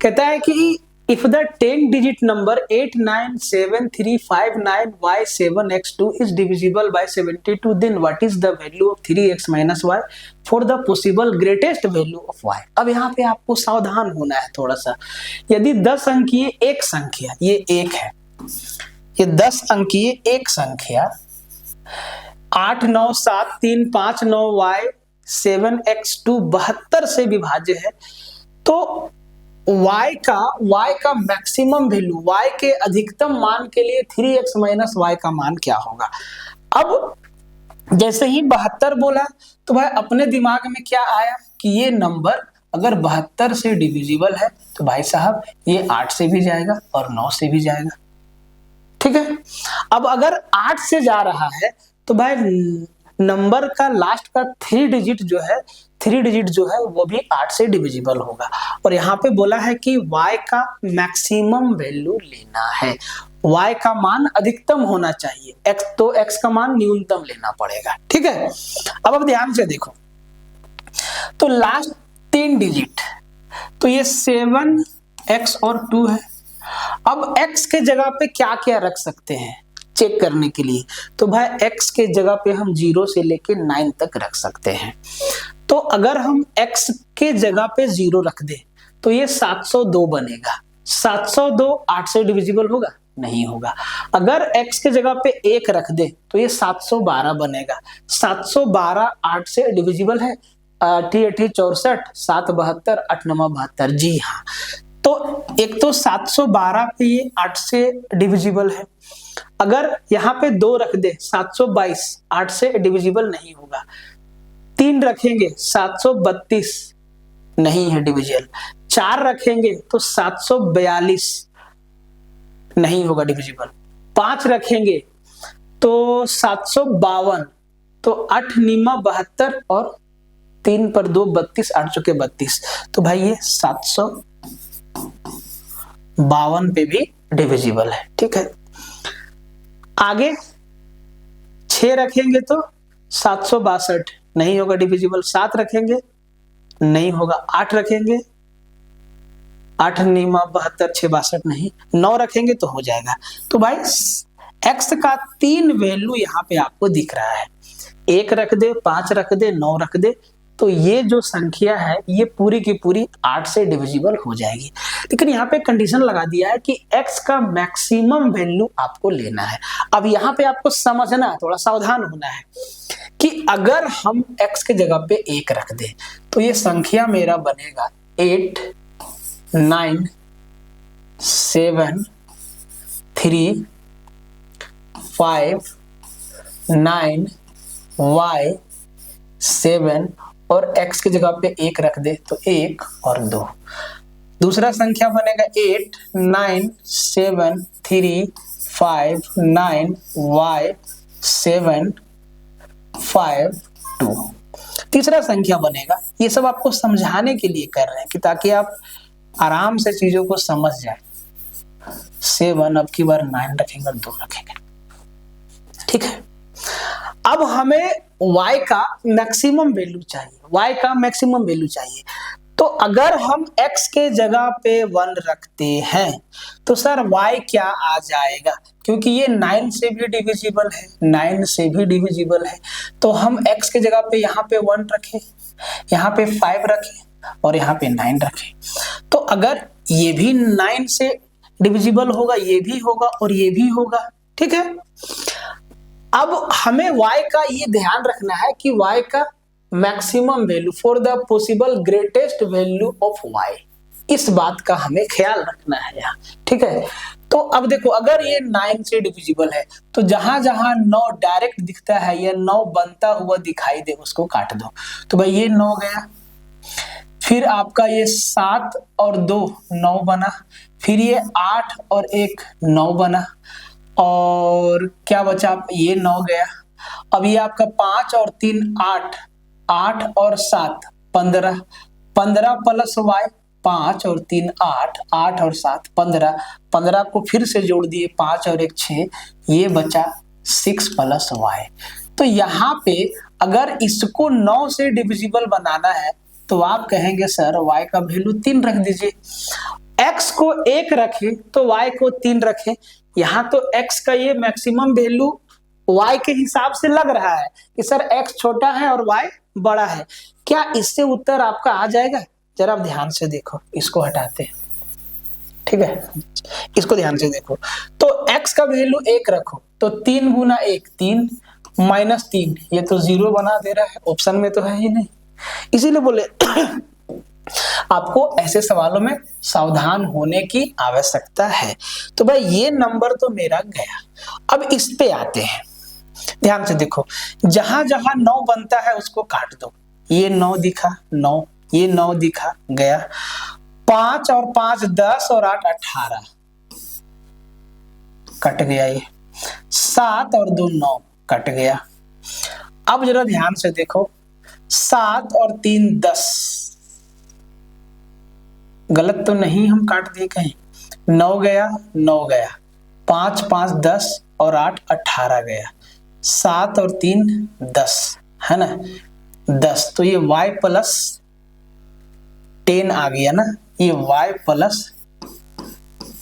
कहता है कि if the 10 digit number 897359y7x2 is divisible by 72, then what is the value of 3x minus y for the possible greatest value of y। अब यहाँ पे आपको सावधान होना है थोड़ा सा। यदि 10 अंकीय एक संख्या, ये एक है, ये 10 अंकीय एक संख्या 8 9 7 3 5 9 y 7x2 72 से विभाज्य है, तो y का मैक्सिमम वैल्यू, y के अधिकतम मान के लिए 3x माइनस y का मान क्या होगा। अब जैसे ही 72 बोला तो भाई अपने दिमाग में क्या आया कि ये नंबर अगर 72 से डिविजिबल है तो भाई साहब ये 8 से भी जाएगा और 9 से भी जाएगा, ठीक है। अब अगर 8 से जा रहा है तो भाई नंबर का लास्ट का 3 डिजिट जो है वो भी 8 से डिविजिबल होगा। और यहाँ पे बोला है कि y का मैक्सिमम वैल्यू लेना है, y का मान अधिकतम होना चाहिए, x तो x का मान न्यूनतम लेना पड़ेगा, ठीक है। अब ध्यान से देखो, तो लास्ट 3 डिजिट तो ये 7x और 2 है। अब x के जगह पे क्या क्या रख सकते हैं चेक करने के लिए, तो भाई x के जगह पे हम 0 से लेके 9 तक रख सकते हैं। तो अगर हम x के जगह पे 0 रख दे तो ये 702 बनेगा। 702 8 से डिविजिबल होगा? नहीं होगा। अगर x के जगह पे 1 रख दे तो ये 712 बनेगा। 712 8 से डिविजिबल है? 8 64 7 72 8 9 72, जी हाँ। तो एक तो 712 पे ये 8 से डिविजिबल है। अगर यहाँ पे 2 रख दे 722 8 से डिविजिबल नहीं होगा। 3 रखेंगे 732 नहीं है डिविजिबल। 4 रखेंगे तो 742 नहीं होगा डिविजिबल। 5 रखेंगे तो 752, तो 8 निमा 72 और 3 पर 2 32, 8 चौके 32, तो भाई ये 752 पे भी डिविजिबल है, ठीक है। आगे 6 रखेंगे तो 762 नहीं होगा डिविजिबल। 7 रखेंगे नहीं होगा। 8 रखेंगे 8 निमा 72 6 62 नहीं। 9 रखेंगे तो हो जाएगा। तो भाई x का 3 वैल्यू यहाँ पे आपको दिख रहा है। 1 रख दे, 5 रख दे, 9 रख दे, तो ये जो संख्या है ये पूरी की पूरी 8 से डिविजिबल हो जाएगी। लेकिन यहाँ पे कंडीशन लगा दिया है कि x का मैक्सिमम वैल्यू आपको लेना है। अब यहाँ पे आपको समझना है, थोड़ा सावधान होना है कि अगर हम x के जगह पे 1 रख दे तो ये संख्या मेरा बनेगा 8 9 7 3 5 9 y 7 और x की जगह पे 1 रख दे तो 1 और 2। दूसरा संख्या बनेगा 8 9 7 3 5 9 y 7 5 2। तीसरा संख्या बनेगा, ये सब आपको समझाने के लिए कर रहे हैं कि ताकि आप आराम से चीजों को समझ जाए। 7 अब की बार 9 रखेंगे और 2 रखेंगे, ठीक है। अब हमें y का मैक्सिमम वैल्यू चाहिए, y का मैक्सिमम वैल्यू चाहिए। तो अगर हम x के जगह पे 1 रखते हैं तो सर y क्या आ जाएगा, क्योंकि ये 9 से भी डिविजिबल है, 9 से भी डिविजिबल है। तो हम x के जगह पे यहाँ पे 1 रखें, यहाँ पे 5 रखें और यहाँ पे 9 रखें। तो अगर ये भी 9 से डिविजिबल होगा, ये भी होगा और ये भी होगा, ठीक है। अब हमें y का ये ध्यान रखना है कि y का maximum value for the possible greatest value of y, इस बात का हमें ख्याल रखना है यहाँ, ठीक है। तो अब देखो, अगर ये 9 से डिविजिबल है तो जहां जहां 9 डायरेक्ट दिखता है या 9 बनता हुआ दिखाई दे उसको काट दो। तो भाई ये 9 गया, फिर आपका ये 7 और 2 9 बना, फिर ये 8 और 1 9 बना, और क्या बचा, ये 9 गया। अब ये आपका 5 और 3 8, 8 और 7 15, 15 प्लस y 5 और 3 8, 8 और 7 15, 15 को फिर से जोड़ दिए 5 और 1 6, ये बचा 6 प्लस y। तो यहाँ पे अगर इसको 9 से डिविजिबल बनाना है तो आप कहेंगे सर y का वैल्यू 3 रख दीजिए। को 1 रखें तो y को 3 रखें। यहां तो x का ये मैक्सिमम वैल्यू y के हिसाब से लग रहा है कि सर x छोटा है और y बड़ा है। क्या इससे उत्तर आपका आ जाएगा? जरा आप ध्यान से देखो, इसको हटाते हैं, ठीक है, इसको ध्यान से देखो। तो x का वैल्यू 1 रखो तो 3 गुना 1 3 माइनस 3, ये तो 0 बना दे रहा है, ऑप्शन में तो है ही नहीं। इसीलिए बोले आपको ऐसे सवालों में सावधान होने की आवश्यकता है। तो भाई ये नंबर तो मेरा गया। अब इस पे आते हैं, ध्यान से देखो, जहां जहां 9 बनता है उसको काट दो। ये 9 दिखा 9, ये 9 दिखा गया, 5 और 5 10 और 8 18 कट गया, ये 7 और 2 9 कट गया। अब जरा ध्यान से देखो, 7 और 3 10, गलत तो नहीं हम काट दिए कहीं, 9 गया 9 गया, 5 5 10 और 8 18 गया, 7 और 3 10 है ना, 10। तो ये y प्लस 10 आ गया ना, ये y प्लस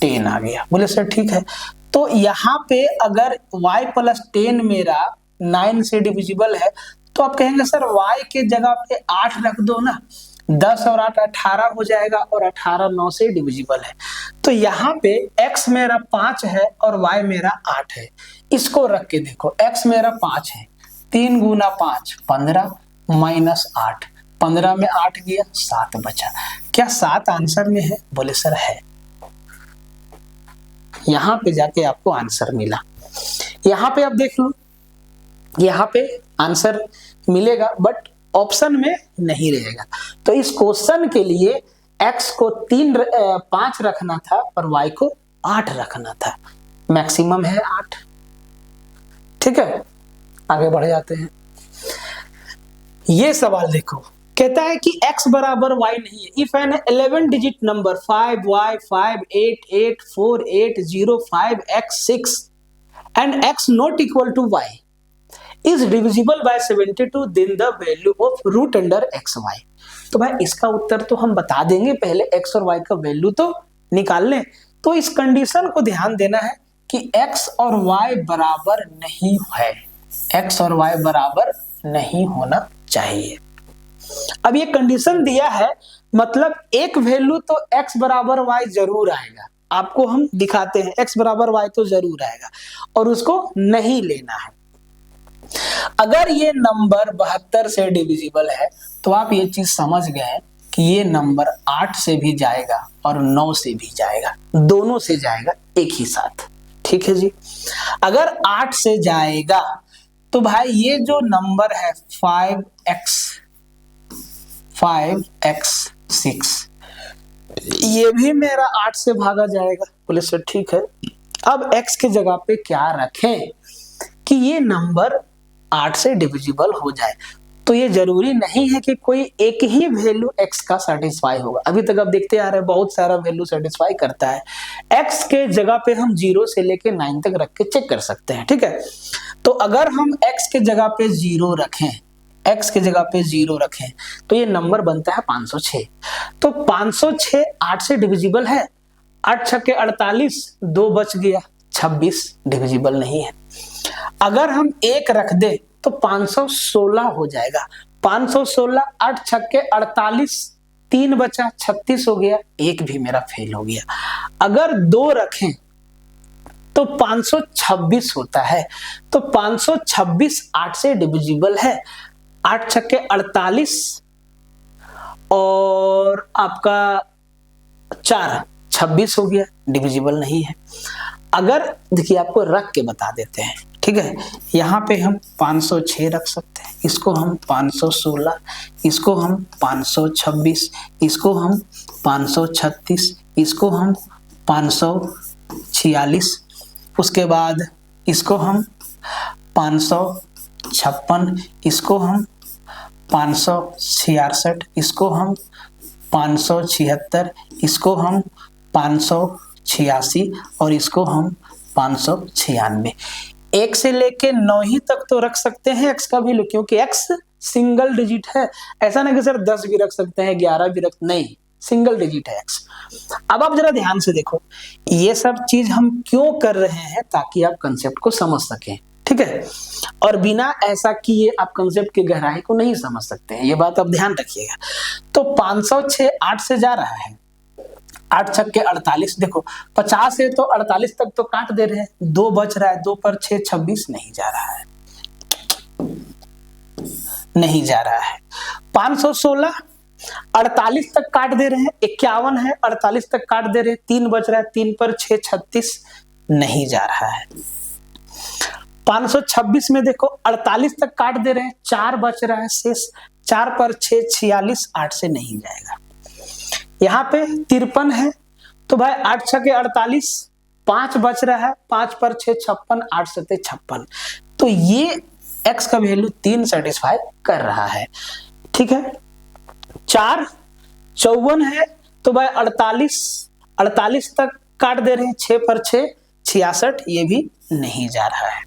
10 आ गया। बोले सर ठीक है, तो यहाँ पे अगर y प्लस 10 मेरा 9 से डिविजिबल है तो आप कहेंगे सर y के जगह पे 8 रख दो ना, 10 और 8 18 हो जाएगा और 18 9 से डिविजिबल है। तो यहाँ पे x मेरा 5 है और y मेरा 8 है। इसको रख के देखो, x मेरा 5 है, 3 गुना 5 15 माइनस 8, 15 में 8 गया 7 बचा। क्या 7 आंसर में है? बोले सर है। यहाँ पे जाके आपको आंसर मिला। यहाँ पे आप देख लो, यहाँ पे आंसर मिलेगा बट ऑप्शन में नहीं रहेगा। तो इस क्वेश्चन के लिए x को 5 रखना था और y को 8 रखना था। मैक्सिमम है 8। ठीक है, आगे बढ़ जाते हैं। ये सवाल देखो, कहता है कि x बराबर y नहीं है। If an 11 digit number 5y 5 8 8 4 8 0 5 x 6 and x not equal to y is divisible by 72, then the value of root under xy। तो भाई इसका उत्तर तो हम बता देंगे, पहले x और y का वैल्यू तो निकाल लें। तो इस कंडीशन को ध्यान देना है कि x और y बराबर नहीं है, x और y बराबर नहीं होना चाहिए। अब ये कंडीशन दिया है, मतलब एक वैल्यू तो x बराबर y जरूर आएगा। आपको हम दिखाते हैं x बराबर y तो जरूर आएगा और उसको नहीं लेना है। अगर ये नंबर 72 से डिविजिबल है तो आप ये चीज समझ गए कि ये नंबर 8 से भी जाएगा और 9 से भी जाएगा, दोनों से जाएगा एक ही साथ। ठीक है जी, अगर 8 से जाएगा तो भाई ये जो नंबर है 5x6 ये भी मेरा 8 से भागा जाएगा। बोले सर ठीक है, अब x के जगह पे क्या रखें कि ये नंबर 8 से डिविजिबल हो जाए। तो ये जरूरी नहीं है कि कोई एक ही वैल्यू x का सेटिस्फाई होगा। अभी तक आप देखते आ रहे हैं बहुत सारा वैल्यू सेटिस्फाई करता है। x के जगह पे हम 0 से लेके 9 तक रख के चेक कर सकते हैं। ठीक है, तो अगर हम x के जगह पे 0 रखें, x के जगह पे 0 रखें तो ये नंबर बनता है 506। तो 506 8 से डिविजिबल है, 8 छक्के 48, 2 बच गया 26, डिविजिबल नहीं है। अगर हम 1 रख दे तो 516 हो जाएगा, 516 8 छक्के 48, 3 बचा 36 हो गया, 1 भी मेरा फेल हो गया। अगर 2 रखें तो 526 होता है, तो 526 8 से डिविजिबल है, 8 छक्के 48 और आपका 4 26 हो गया, डिविजिबल नहीं है। अगर देखिए आपको रख के बता देते हैं, ठीक है, यहाँ पे हम 506 रख सकते हैं, इसको हम 516, इसको हम 526, इसको हम 536, इसको हम 546, उसके बाद इसको हम 556, इसको हम 566, इसको हम 576, इसको हम 586 और इसको हम 596। 1 से लेके 9 ही तक तो रख सकते हैं x का वैल्यू, क्योंकि x सिंगल डिजिट है। ऐसा नहीं कि सर 10 भी रख सकते हैं, 11 भी रख, नहीं, सिंगल डिजिट है x। अब आप जरा ध्यान से देखो, ये सब चीज हम क्यों कर रहे हैं, ताकि आप कंसेप्ट को समझ सकें, ठीक है। और बिना ऐसा किए आप कंसेप्ट की गहराई को नहीं समझ सकते हैं, ये बात आप ध्यान रखिएगा। तो 506 8 से जा रहा है, 8 छक्के 48, देखो 50 है तो 48 तक तो काट दे रहे हैं, 2 बच रहा है, 2 पर 6 26, नहीं जा रहा है, नहीं जा रहा है। 516 48 तक काट दे रहे हैं, 51 है 48 तक काट दे रहे हैं, 3 बच रहा है, 3 पर 6 36, नहीं जा रहा है। 526 में देखो 48 तक काट दे रहे हैं, 4 बच रहा है शेष, 4 पर 6 46, 8 से नहीं जाएगा। यहाँ पे 53 है तो भाई 8 छक्के 48, 5 बच रहा है, 5 पर 6 56, 8 सत्ते 56, तो ये x का वैल्यू 3 सेटिस्फाई कर रहा है, ठीक है। 4 54 है तो भाई 48 तक काट दे रहे हैं, 6 पर 6 66, ये भी नहीं जा रहा है।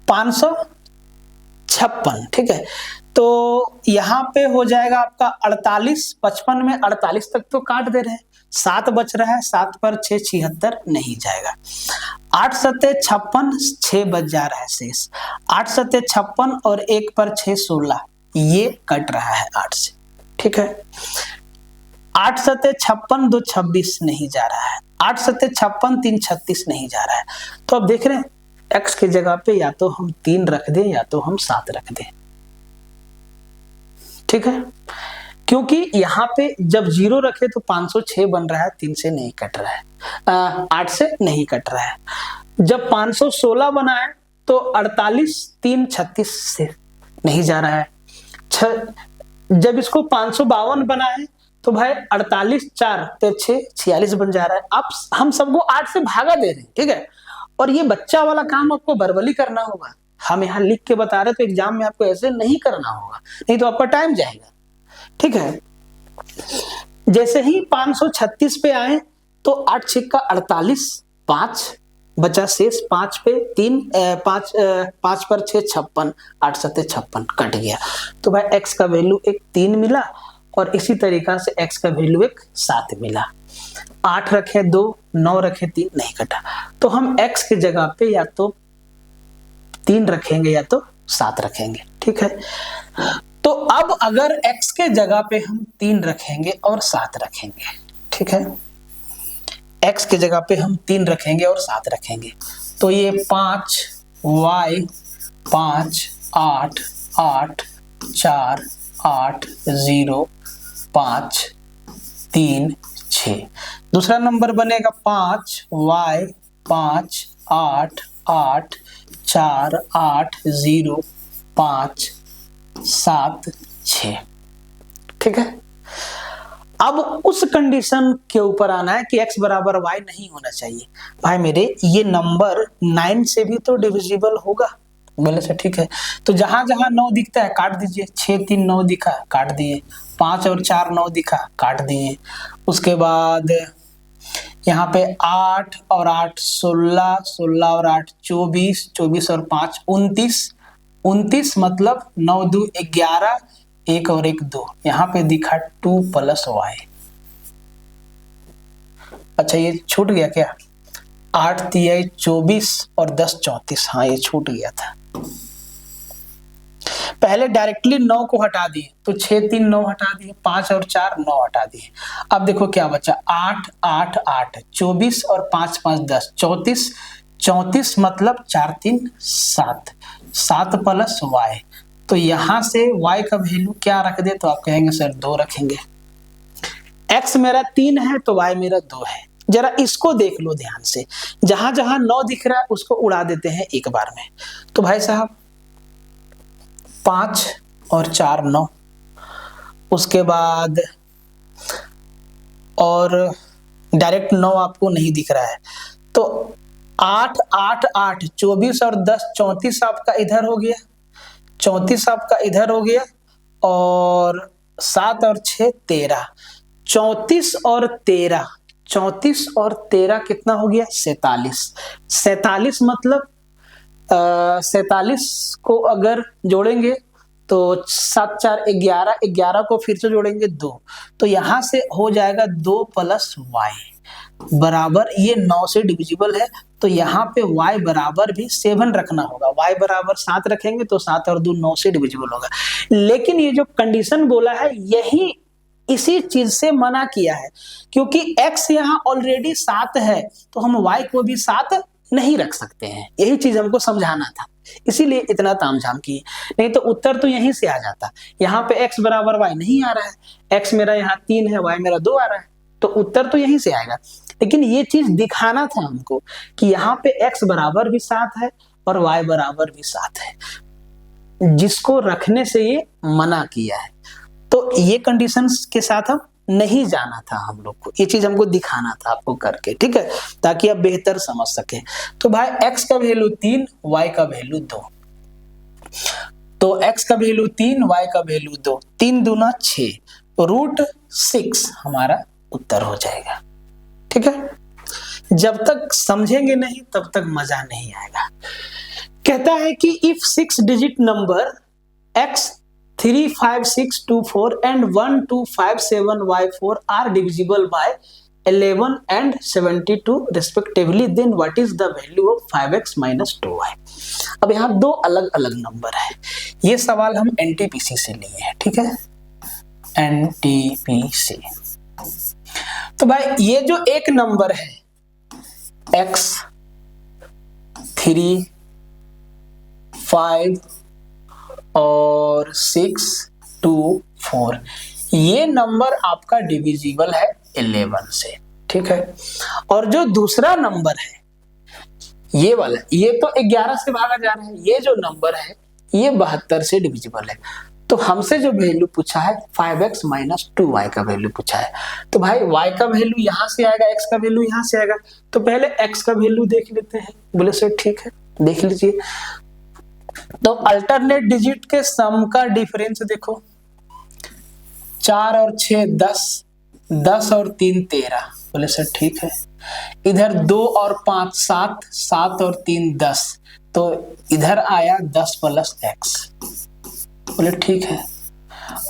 556, ठीक है, तो यहाँ पे हो जाएगा आपका 48, 55 में 48 तक तो काट दे रहे हैं, 7 बच रहा है, 7 पर 6 76, नहीं जाएगा। 8 सत्ते 56, 6 बच जा रहा है शेष, 8 सत्ते 56 और 1 पर 6 16, ये कट रहा है 8 से, ठीक है। 8 सत्ते 56 2 26, नहीं जा रहा है। 8 सत्ते 56 3 36, नहीं जा रहा है। तो अब देख रहे हैं x की जगह पे या तो हम 3 रख दें या तो हम 7 रख दें, ठीक है, क्योंकि यहाँ पे जब 0 रखे तो 506 बन रहा है, 3 से नहीं कट रहा है, 8 से नहीं कट रहा है। जब 516 बना है तो 48 3 36 से नहीं जा रहा है। जब इसको 552 बना है तो भाई 48 4 तो 6 46 बन जा रहा है। अब हम सबको 8 से भागा दे रहे हैं, ठीक है, और ये बच्चा वाला काम आपको वर्बली करना होगा, हम यहाँ लिख के बता रहे तो एग्जाम में आपको ऐसे नहीं करना होगा, नहीं तो आपका टाइम जाएगा, ठीक है। जैसे ही 536 पे आए तो 8 छिक्का 48, 5 बचा शेष, 5 पे 3 5 पर 6 56, 8 सत्ते 56, कट गया। तो भाई x का वैल्यू एक 3 मिला और इसी तरीका से x का वैल्यू एक 7 मिला। 8 रखे 2, 9 रखे 3, नहीं कटा। तो हम x की जगह पे या तो 3 रखेंगे या तो 7 रखेंगे, ठीक है। तो अब अगर x के जगह पे हम 3 रखेंगे और 7 रखेंगे, ठीक है, x के जगह पे हम 3 रखेंगे और 7 रखेंगे, तो ये 5 y 5 8 8 4 8 0 5 3 6। दूसरा नंबर बनेगा 5 y 5 8 8 4 8 0 5 7 6, ठीक है। अब उस कंडीशन के ऊपर आना है कि x बराबर y नहीं होना चाहिए। भाई मेरे ये नंबर 9 से भी तो डिविजिबल होगा, बोले से ठीक है। तो जहां जहां 9 दिखता है काट दीजिए, 6 3 9 दिखा काट दिए, 5 और 4 9 दिखा काट दिए। उसके बाद यहाँ पे 8 और 8 16, 16 और 8 24, 24 और 5 29, 29 मतलब 9 2 11, 1 और 1 2, यहाँ पे दिखा 2 प्लस y। अच्छा ये छूट गया क्या? 8 3 24 और 10 34, हाँ ये छूट गया था। पहले डायरेक्टली 9 को हटा दिए तो 6 3 9 हटा दिए, 5 और 4 9 हटा दिए। अब देखो क्या बचा, 8 8 8 24 और 5 5 10 34, 34 मतलब 4 3 7, 7 प्लस y। तो यहां से y का वैल्यू क्या रख दे, तो आप कहेंगे सर 2 रखेंगे। x मेरा 3 है तो y मेरा 2 है। जरा इसको देख लो ध्यान से, जहां जहां 9 दिख रहा है उसको उड़ा देते हैं एक बार में। तो भाई साहब 5 और 4 9, उसके बाद और डायरेक्ट 9 आपको नहीं दिख रहा है तो 8 8 8 24 और 10 34 आपका इधर हो गया, 34 आपका इधर हो गया, और 7 और 6 13, 34 और 13, 34 और 13 कितना हो गया 47। 47 मतलब 47 को अगर जोड़ेंगे तो 7 4 11, 11 को फिर से जोड़ेंगे 2, तो यहां से हो जाएगा 2 प्लस y बराबर, ये 9 से डिविजिबल है, तो यहाँ पे y बराबर भी 7 रखना होगा। y बराबर 7 रखेंगे तो 7 और 2 9 से डिविजिबल होगा। लेकिन ये जो कंडीशन बोला है यही इसी चीज से मना किया है, क्योंकि x यहाँ ऑलरेडी 7 है तो हम y को भी 7 नहीं रख सकते हैं। यही चीज हमको समझाना था, इसीलिए इतना तामझाम किए, नहीं तो उत्तर तो यहीं से आ जाता। यहाँ पे x बराबर y नहीं आ रहा है, x मेरा यहाँ 3 है, y मेरा 2 आ रहा है, तो उत्तर तो यहीं से आएगा। लेकिन ये चीज दिखाना था हमको कि यहाँ पे x बराबर भी 7 है और y बराबर भी 7 है, जिसको रखने से ये मना किया है। तो ये कंडीशंस के साथ हम नहीं जाना था हम लोग को, ये चीज हमको दिखाना था आपको करके, ठीक है, ताकि आप बेहतर समझ सके। तो भाई x का वैल्यू 3, y का वैल्यू 2, तो x का वैल्यू 3, y का वैल्यू 2, 3 दूना 6, √6 हमारा उत्तर हो जाएगा। ठीक है, जब तक समझेंगे नहीं तब तक मजा नहीं आएगा। कहता है कि if 6 digit number x 3 5 6 2 4 and 1 2 5 7 y4 are divisible by 11 and 72 respectively, then what is the value of 5x minus 2y? अब यहाँ दो अलग अलग नंबर है, ये सवाल हम एनटीपीसी से लिए हैं, ठीक है, एनटीपीसी। तो भाई ये जो एक नंबर है x 3 5 और 6 2 4, ये नंबर आपका डिविजिबल है 11 से, ठीक है। और जो दूसरा नंबर है ये वाला, ये तो 11 से भागा जा रहा है, ये जो नंबर है ये 72 से डिविजिबल है। तो हमसे जो वैल्यू पूछा है 5x माइनस 2y का वैल्यू पूछा है, तो भाई y का वैल्यू यहां से आएगा, x का वैल्यू यहां से आएगा, तो पहले x का वैल्यू देख लेते हैं। बोले सर ठीक है, देख लीजिए। तो अल्टरनेट डिजिट के सम का डिफरेंस देखो, 4 और 6 10, 10 और 3 13। बोले सर ठीक है। इधर 2 और 5 7, 7 और 3 10, तो इधर आया 10 प्लस x। बोले ठीक है,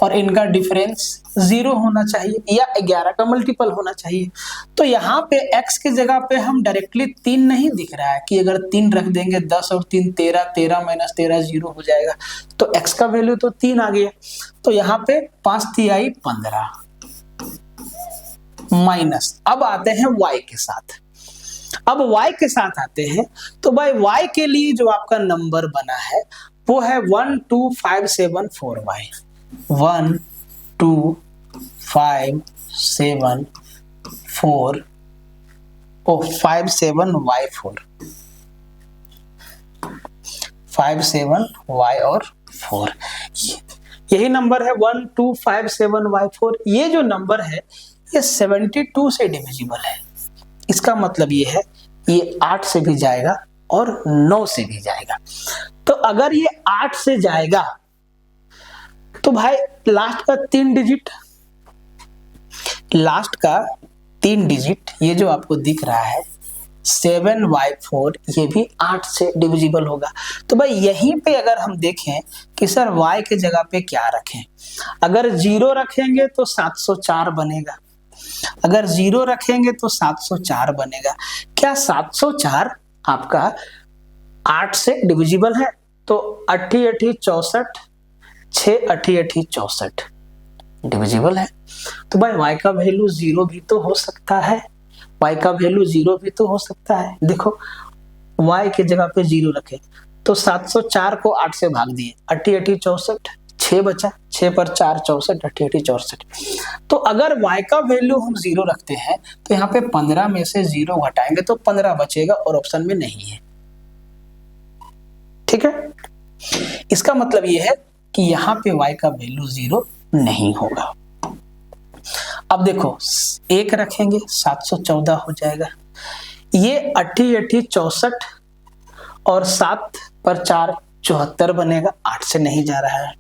और इनका डिफरेंस 0 होना चाहिए या 11 का मल्टीपल होना चाहिए। तो यहाँ पे x की जगह पे हम डायरेक्टली 3 नहीं दिख रहा है कि अगर 3 रख देंगे 10 और 3 13, 13 माइनस 13 0 हो जाएगा, तो x का वैल्यू तो 3 आ गया। तो यहाँ पे 5 3 15 माइनस, अब आते हैं y के साथ। अब y के साथ आते हैं, तो भाई y के लिए जो आपका नंबर बना है वो है 1 2 5 7 4y, 1 2 5 7 4 5 7 y4, 5 7 y और 4, यही नंबर है 1 2 5 7 y4। ये जो नंबर है ये 72 से डिविजिबल है। इसका मतलब ये है ये 8 से भी जाएगा और 9 से भी जाएगा। तो अगर ये 8 से जाएगा तो भाई लास्ट का 3 डिजिट, लास्ट का 3 डिजिट ये जो आपको दिख रहा है 7y4, ये भी 8 से डिविजिबल होगा। तो भाई यहीं पे अगर हम देखें कि सर y के जगह पे क्या रखें, अगर 0 रखेंगे तो 704 बनेगा, अगर 0 रखेंगे तो 704 बनेगा। क्या 704 आपका 8 से डिविजिबल है? तो 8 8 64, 6 8 8 64 डिविजिबल है। तो भाई y का वैल्यू 0 भी तो हो सकता है, y का वैल्यू 0 भी तो हो सकता है। देखो y के जगह पे 0 रखे तो 704 को 8 से भाग दिए, 8 8 64, 6 बचा, 6 पर 4 64, 8 8 64। तो अगर y का वैल्यू हम 0 रखते हैं तो यहाँ पे 15 में से 0 घटाएंगे तो 15 बचेगा और ऑप्शन में नहीं है। ठीक है, इसका मतलब ये है कि यहाँ पे y का वैल्यू 0 नहीं होगा। अब देखो 1 रखेंगे 714 हो जाएगा, ये 8 8 64 और 7 पर 4 74 बनेगा, 8 से नहीं जा रहा है।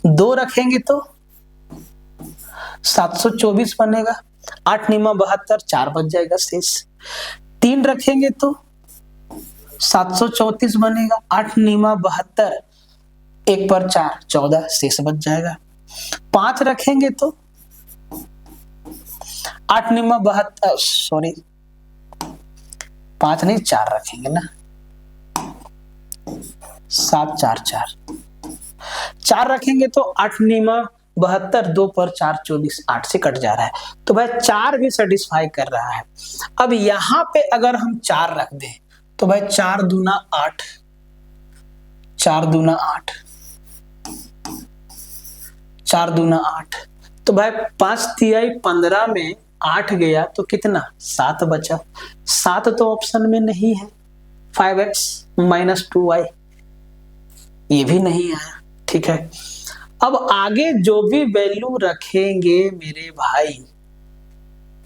2 रखेंगे तो 724 बनेगा, 8 9 72, 4 बच जाएगा शेष। 3 रखेंगे तो 734 बनेगा, 8 9 72, 1 पर 4 14 शेष बच जाएगा। 5 रखेंगे तो 8 निमा 72, सॉरी 5 नहीं 4 रखेंगे ना, 7 4 4 4 रखेंगे तो 8 निमा 72, 2 पर 4 24, 8 से कट जा रहा है, तो भाई 4 भी सेटिस्फाई कर रहा है। अब यहां पे अगर हम 4 रख दें तो भाई 4 दूना 8, 4 दूना 8, 4 दूना 8, तो भाई 5 तिहाई 15 में 8 गया तो कितना 7 बचा। 7 तो ऑप्शन में नहीं है। 5x माइनस 2y ये भी नहीं आया, ठीक है। अब आगे जो भी वैल्यू रखेंगे मेरे भाई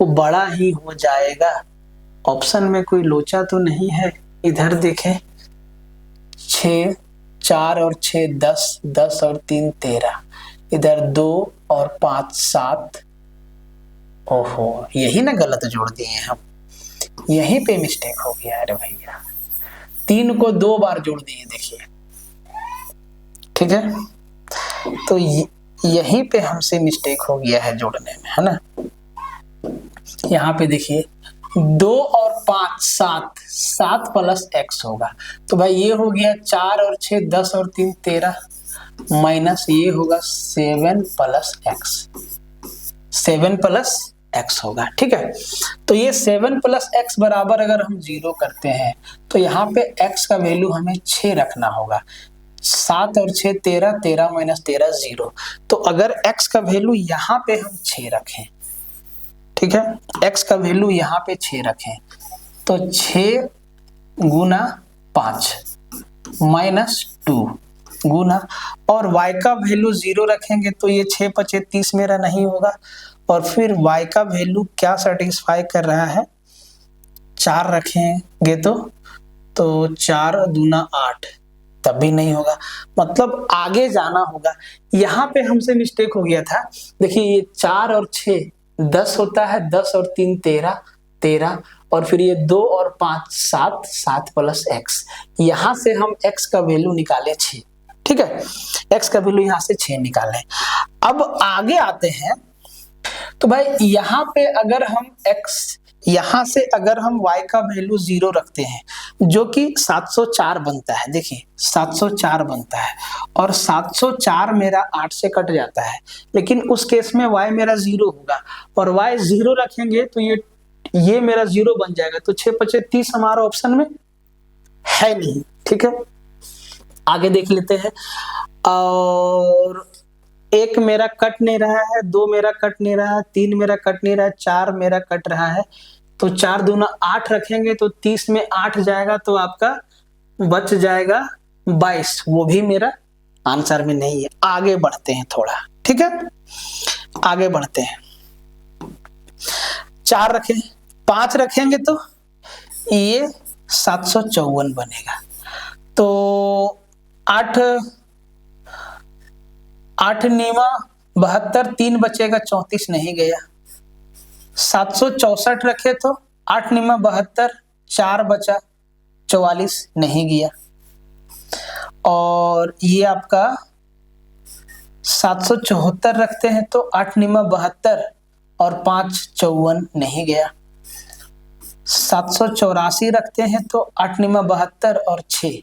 वो बड़ा ही हो जाएगा। ऑप्शन में कोई लोचा तो नहीं है। इधर देखें 6 4 और 6 10, 10 और 3 13, इधर 2 और 5 7। ओहो यही ना गलत जोड़ दिए हम, यहीं पे मिस्टेक हो गया। अरे भैया 3 को 2 बार जोड़ दिए देखिए, ठीक है। तो यहीं पे हमसे मिस्टेक हो गया है जोड़ने में, है ना। यहाँ पे देखिए 2 और 5 7, 7 प्लस x होगा, तो भाई ये हो गया 4 और 6 10 और 3 13, माइनस ये होगा 7 प्लस x, 7 प्लस x होगा, ठीक है। तो ये 7 प्लस x बराबर अगर हम 0 करते हैं तो यहाँ पे x का वैल्यू हमें 6 रखना होगा। 7 और 6 13, 13 माइनस 13 0। तो अगर x का वैल्यू यहाँ पे हम 6 रखें, ठीक है, x का वैल्यू यहाँ पे 6 रखें तो 6 गुना 5 माइनस 2 गुना, और y का वैल्यू 0 रखेंगे तो ये 6 5 30 मेरा नहीं होगा। और फिर y का वैल्यू क्या सेटिस्फाई कर रहा है, 4 रखेंगे तो 4 दूना 8, तब भी नहीं होगा। मतलब आगे जाना होगा। यहाँ पे हमसे मिस्टेक हो गया था। देखिए ये 4 और 6 10 होता है, 10 और 3 13 13, और फिर ये 2 और 5 7, 7 प्लस x। यहाँ से हम x का वैल्यू निकाले 6, ठीक है, x का वैल्यू यहाँ से 6 निकाले। अब आगे आते हैं तो भाई यहाँ पे अगर हम x, यहाँ से अगर हम y का वैल्यू 0 रखते हैं जो कि 704 बनता है, देखिए 704 बनता है, और 704 मेरा 8 से कट जाता है, लेकिन उस केस में y मेरा 0 होगा, और y 0 रखेंगे तो ये मेरा 0 बन जाएगा। तो 6 5 30 हमारा ऑप्शन में है नहीं, ठीक है। आगे देख लेते हैं। और 1 मेरा कट नहीं रहा है, 2 मेरा कट नहीं रहा है, 3 मेरा कट नहीं रहा है, 4 मेरा कट रहा है, तो 4 दूना 8 रखेंगे तो 30 में 8 जाएगा तो आपका बच जाएगा 22। वो भी मेरा आंसर में नहीं है। आगे बढ़ते हैं थोड़ा, ठीक है, आगे बढ़ते हैं। 4 रखें, 5 रखेंगे तो ये 754 बनेगा। तो 8 निमा 72, 3 बचेगा 34 नहीं गया। 764 रखे तो 8 निमा 72, 4 बचा 44 नहीं गया। और ये आपका 774 रखते हैं तो 8 निमा 72 और 5 54 नहीं गया। 784 रखते हैं तो 8 निमा 72 और 6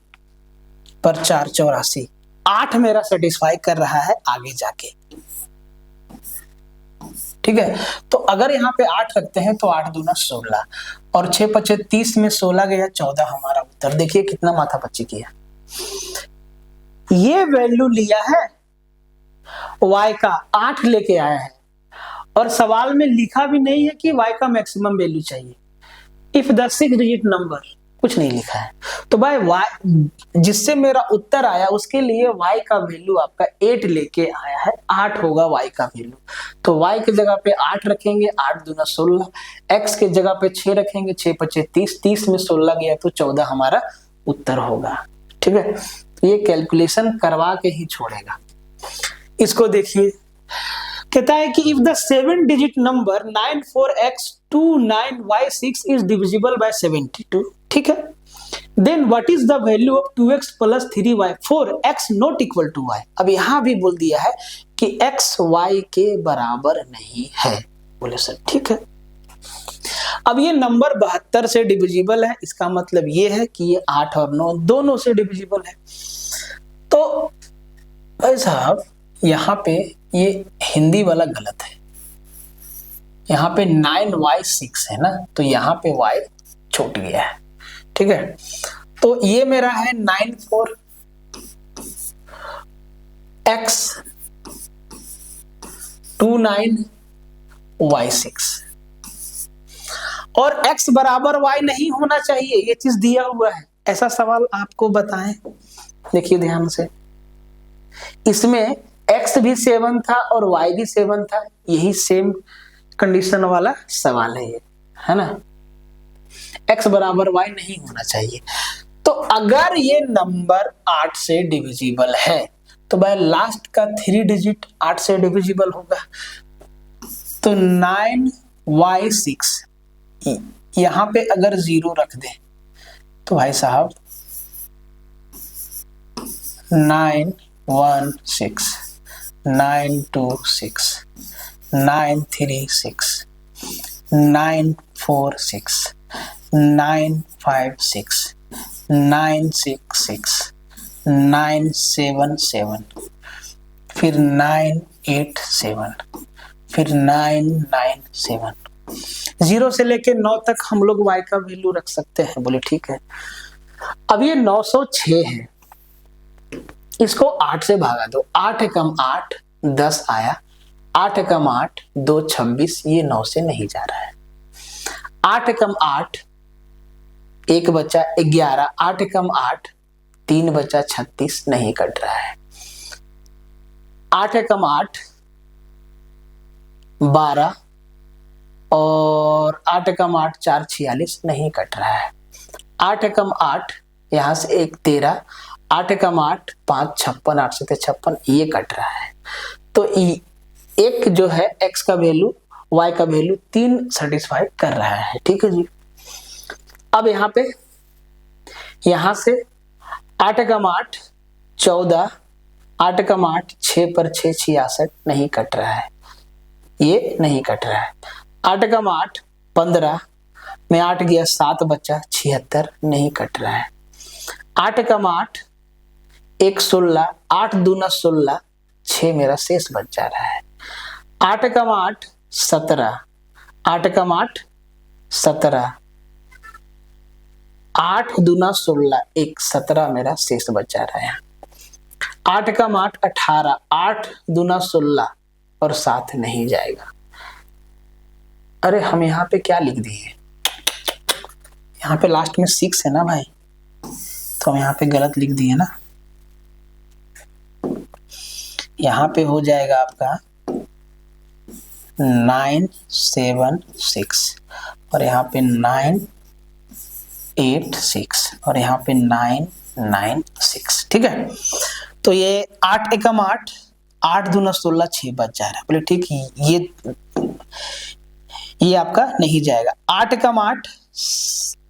पर 4 84। 8 मेरा सेटिस्फाई कर रहा है आगे जाके, ठीक है। तो अगर यहाँ पे 8 रखते हैं तो 8 दूना 16, और 6 5 30 में 16 गया 14 हमारा उत्तर। देखिए कितना माथा पच्ची किया। ये वैल्यू लिया है y का, 8 लेके आया है, और सवाल में लिखा भी नहीं है कि y का मैक्सिमम वैल्यू चाहिए। इफ द 6 डिजिट नंबर, कुछ नहीं लिखा है। तो भाई y जिससे मेरा उत्तर आया उसके लिए y का वैल्यू आपका 8 लेके आया है, 8 होगा y का वैल्यू। तो y की जगह पे 8 रखेंगे, 8 दूना 16, x के जगह पे 6 रखेंगे, 6 5 30, 30 में 16 गया तो 14 हमारा उत्तर होगा, ठीक है। तो ये कैलकुलेशन करवा के ही छोड़ेगा। इसको देखिए, कहता है कि if the 7 digit number 94x29y6 is divisible by 72, ठीक है। Then what is the value of 2x plus 3y for x not equal to y। अब यहां भी बोल दिया है कि x y के बराबर नहीं है। बोले सर ठीक है। अब ये नंबर 72 से डिविजिबल है, इसका मतलब ये है कि ये 8 और 9 दोनों से डिविजिबल है। तो भाई साहब यहाँ पे ये हिंदी वाला गलत है, यहाँ पे 9y6 है ना, तो यहाँ पे y छूट गया है, ठीक है। तो ये मेरा है 94x 29y6 और x बराबर y नहीं होना चाहिए, ये चीज दिया हुआ है। ऐसा सवाल आपको बताएं, देखिए ध्यान से, इसमें x भी 7 था और y भी 7 था, यही सेम कंडीशन वाला सवाल है ये, है ना। x बराबर y नहीं होना चाहिए। तो अगर ये नंबर 8 से डिविजिबल है तो भाई लास्ट का 3 डिजिट 8 से डिविजिबल होगा। तो 9y6 यहां पे अगर 0 रख दे तो भाई साहब 916 926 936 946 956 966 977 फिर 987 फिर 997। 0 से लेके 9 तक हम लोग y का वैल्यू रख सकते हैं। बोले ठीक है। अब ये 906 है, इसको 8 से भागा दो, 8 एकम 8 10 आया, 8 एकम 8 2 26, ये 9 से नहीं जा रहा है। 8 एकम 8 1 बचा 11, 8 एकम 8 3 बचा 36, नहीं कट रहा है। 8 एकम 8 12 और 8 एकम 8 4 46, नहीं कट रहा है। 8 एकम 8 यहां से 1 13, 8 एकम 8 5 56, 8 से 56, ये कट रहा है। तो एक जो है x का वैल्यू y का वैल्यू 3 सेटिस्फाई कर रहा है, ठीक है जी। अब यहां से 8 एकम 8 14, 8 एकम 8 6 पर 6 66, नहीं कट रहा है, ये नहीं कट रहा है। 8 एकम 8 15 में 8 गया 7 बचा 76, नहीं कट रहा है। 8 एकम 8 1 16, 8 दूना 16, 6 मेरा शेष बच जा रहा है। 8 एकम 8 17, 8 एकम 8 17, 8 दूना 16, 1 17 मेरा शेष बच जा रहा है। 8 एकम 8 18, 8 दूना 16 और 7 नहीं जाएगा। अरे हम यहाँ पे क्या लिख दिए, यहाँ पे लास्ट में 6 है ना भाई, तो हम यहाँ पे गलत लिख दिए ना। यहाँ पे हो जाएगा आपका 976 और यहाँ पे 986 और यहाँ पे 996, ठीक है। तो ये 8 एकम 8 8 दूना 16, 6 बच जा रहा है। बोले ठीक, ये आपका नहीं जाएगा। 8 एकम 8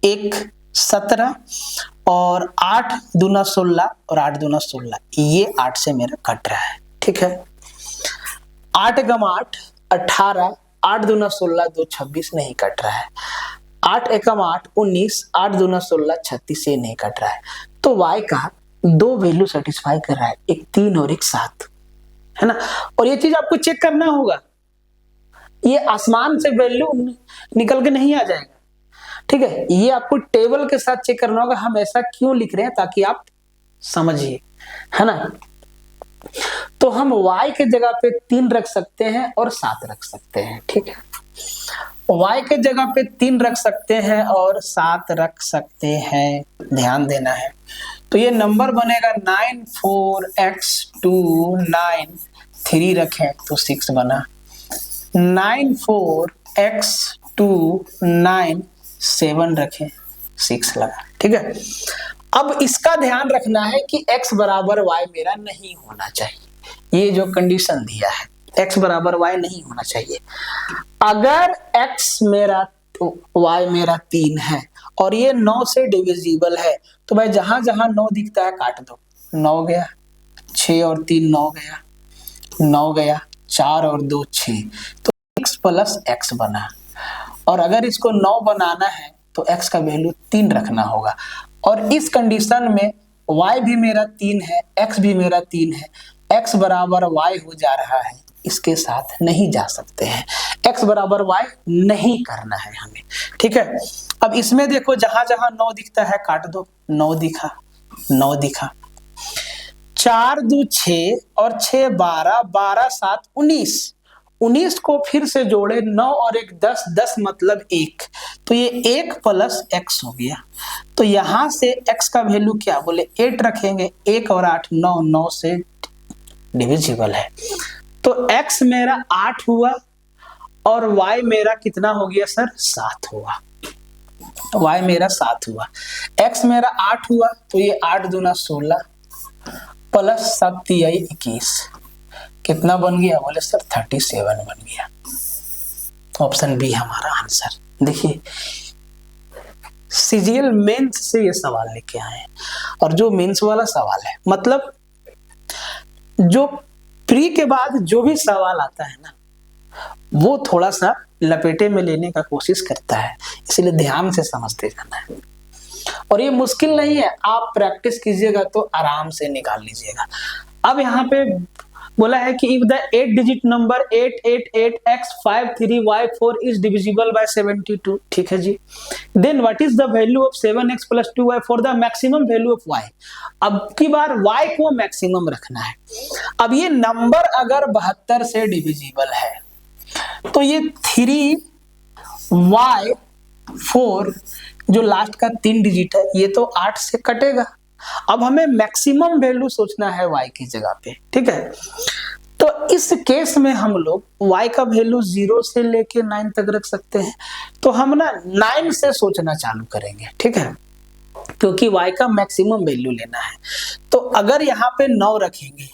1 17 और 8 दूना 16 और 8 दूना 16, ये 8 से मेरा कट रहा है, ठीक है। 8 एकम 8 18, 8 दूना 16 2 26, नहीं कट रहा है। 8 एकम 8 19, 8 दूना 16 36, ये नहीं कट रहा है। तो y का 2 वैल्यू सेटिस्फाई कर रहा है, एक 3 और एक 7, है ना। और ये चीज आपको चेक करना होगा, ये आसमान से वैल्यू निकल के नहीं आ जाएगा, ठीक है। ये आपको टेबल के साथ चेक करना होगा, हम ऐसा क्यों लिख रहे हैं ताकि आप समझिए, है ना। तो हम y के जगह पे 3 रख सकते हैं और 7 रख सकते हैं, ठीक है। y के जगह पे 3 रख सकते हैं और 7 रख सकते हैं, ध्यान देना है। तो ये नंबर बनेगा 94x29, 3 रखें तो 6 बना, 94x29 7 रखें 6 लगा, ठीक है। अब इसका ध्यान रखना है कि x बराबर y मेरा नहीं होना चाहिए, ये जो कंडीशन दिया है x बराबर y नहीं होना चाहिए। अगर x मेरा y मेरा 3 है और ये 9 से डिविजिबल है, तो भाई जहां जहां 9 दिखता है काट दो। 9 गया, 6 और 3 9 गया, 9 गया, 4 और 2 6, तो x प्लस x बना। और अगर इसको 9 बनाना है तो x का वैल्यू 3 रखना होगा। और इस कंडीशन में y भी मेरा 3 है, x भी मेरा 3 है, x बराबर y हो जा रहा है, इसके साथ नहीं जा सकते हैं, x बराबर y नहीं करना है हमें, ठीक है। अब इसमें देखो जहां जहां 9 दिखता है काट दो। 9 दिखा, 9 दिखा, 4 2 6 और 6 12, 12 7 19, 19 को फिर से जोड़े, 9 और 1 10, 10 मतलब 1, तो ये 1 प्लस x हो गया। तो यहां से x का वैल्यू क्या बोले 8 रखेंगे, 1 और 8 9, 9 से डिविजिबल है, तो x मेरा 8 हुआ और y मेरा कितना हो गया सर 7 हुआ। y मेरा 7 हुआ, x मेरा 8 हुआ, तो ये 8 दूना 16 प्लस 7 21, कितना बन गया बोले सर 37 बन गया। ऑप्शन बी हमारा आंसर। देखिए सीजीएल मेंस से ये सवाल लेके आए हैं, और जो मेंस वाला सवाल है मतलब जो प्री के बाद जो भी सवाल आता है ना वो थोड़ा सा लपेटे में लेने का कोशिश करता है, इसलिए ध्यान से समझते जाना है। और ये मुश्किल नहीं है, आप प्रैक्टिस कीजिएगा तो आराम से निकाल लीजिएगा। अब यहाँ पे बोला है कि if the 8 digit number 888x53y4 is divisible by 72, ठीक है जी, then what is the value of 7x + 2y for the maximum value of y। अब की बार y को मैक्सिमम रखना है। अब ये नंबर अगर 72 से डिविजिबल है तो ये 3y4 जो लास्ट का 3 डिजिट है ये तो 8 से कटेगा। अब हमें मैक्सिमम वैल्यू सोचना है y की जगह पे, ठीक है। तो इस केस में हम लोग y का वैल्यू 0 से लेके 9 तक रख सकते हैं, तो हम ना 9 से सोचना चालू करेंगे, ठीक है, क्योंकि y का मैक्सिमम वैल्यू लेना है। तो अगर यहाँ पे 9 रखेंगे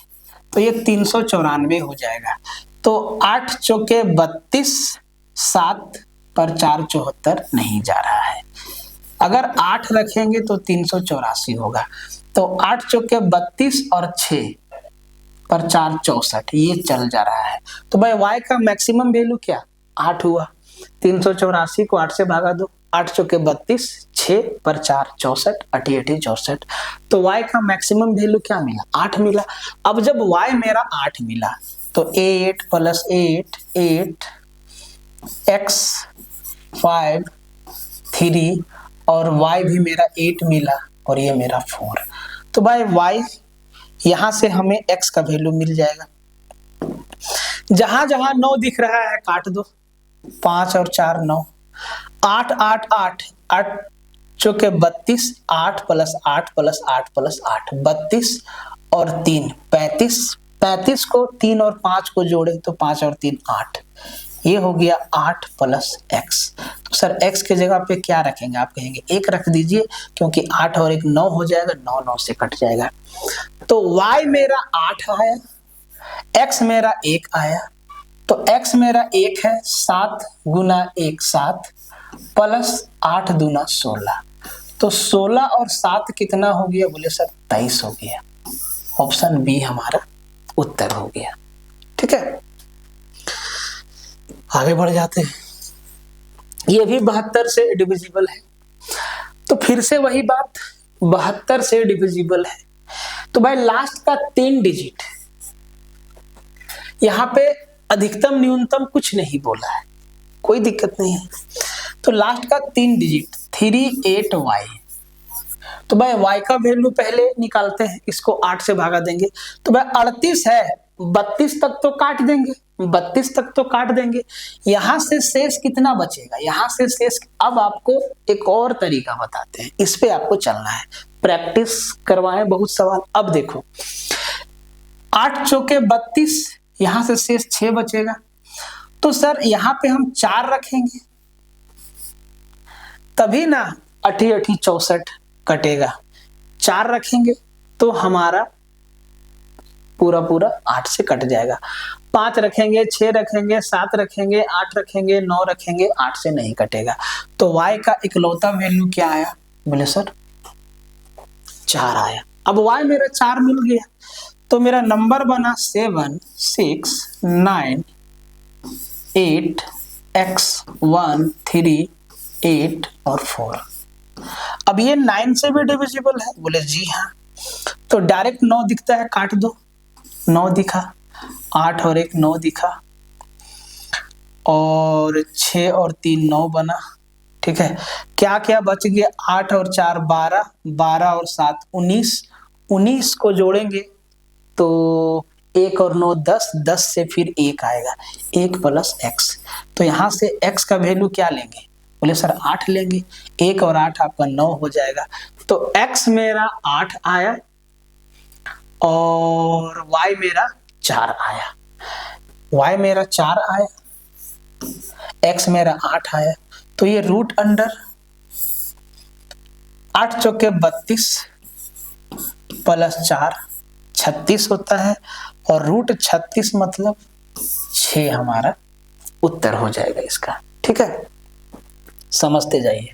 तो ये 394 हो जाएगा, तो 8 चौके 32, 7 पर 4 74 नहीं जा रहा है। अगर 8 रखेंगे तो 384 होगा, तो 8 चौके 32 और 6 पर 4 64, ये चल जा रहा है। तो भाई y का मैक्सिमम वैल्यू क्या 8 हुआ, 384 को 8 से भागा दो, 8 चौके 32, 6 पर 4 64, 88 64, तो y का मैक्सिमम वैल्यू क्या मिला 8 मिला। अब जब y मेरा 8 मिला तो 8 + 8 8 x 5 3 और y भी मेरा 8 मिला और ये मेरा 4, तो भाई y यहां से हमें x का वैल्यू मिल जाएगा। जहां जहां 9 दिख रहा है काट दो, 5 और 4 9, 8 8 8 8 चौके 32, 8 + 8 + 8 + 8 32 और 3 35, 35 को 3 और 5 को जोड़े तो 5 और 3 8, ये हो गया 8 + x। तो सर x के जगह पे क्या रखेंगे, आप कहेंगे 1 रख दीजिए, क्योंकि 8 और 1 9 हो जाएगा, 9 9 से कट जाएगा। तो y मेरा 8 आया, x मेरा 1 आया, तो x मेरा 1 है, 7 × 1 7 प्लस 8 दूना 16, तो 16 और 7 कितना हो गया बोले सर 23 हो गया। ऑप्शन बी हमारा उत्तर हो गया, ठीक है। आगे बढ़ जाते हैं, ये भी 72 से डिविजिबल है, तो फिर से वही बात 72 से डिविजिबल है, तो भाई लास्ट का 3 डिजिट, यहाँ पे अधिकतम न्यूनतम कुछ नहीं बोला है, कोई दिक्कत नहीं है, तो लास्ट का 3 डिजिट 38y, तो भाई y का वैल्यू पहले निकालते हैं, इसको 8 से भागा देंगे, तो भाई 38 है, 32 तक तो काट देंगे, 32 तक तो काट देंगे, यहां से शेष कितना बचेगा, यहां से शेष। अब आपको एक और तरीका बताते हैं, इस पे आपको चलना है, प्रैक्टिस करवाएं बहुत सवाल। अब देखो 8 चौके 32, यहां से शेष 6 बचेगा, तो सर यहां पे हम 4 रखेंगे तभी ना 88 64 कटेगा, 4 रखेंगे तो हमारा पूरा पूरा 8 से कट जाएगा। 5 रखेंगे, 6 रखेंगे, 7 रखेंगे, 8 रखेंगे, 9 रखेंगे, 8 से नहीं कटेगा। तो y का इकलौता वैल्यू क्या आया? बोले सर 4 आया। अब y मेरा 4 मिल गया, तो मेरा नंबर बना 7 6 9 8 x 1 3 8 और 4। अब ये 9 से भी डिविजिबल है? बोले जी हाँ। तो डायरेक्ट 9 दिखता है, काट दो, 9 दिखा, 8 और 1 9 दिखा, और 6 और 3 9 बना। ठीक है, क्या क्या बच गया? 8 और 4 12, 12 और 7 19, 19 को जोड़ेंगे तो 1 और 9 10, 10 से फिर 1 आएगा, 1 प्लस x। तो यहाँ से x का वैल्यू क्या लेंगे? बोले सर 8 लेंगे। 1 और 8 आपका 9 हो जाएगा। तो x मेरा 8 आया और y मेरा 4 आया। y मेरा 4 आया, x मेरा 8 आया। तो ये रूट अंडर 8 चौके 32 प्लस 4 36 होता है, और रूट 36 मतलब 6 हमारा उत्तर हो जाएगा इसका। ठीक है, समझते जाइए,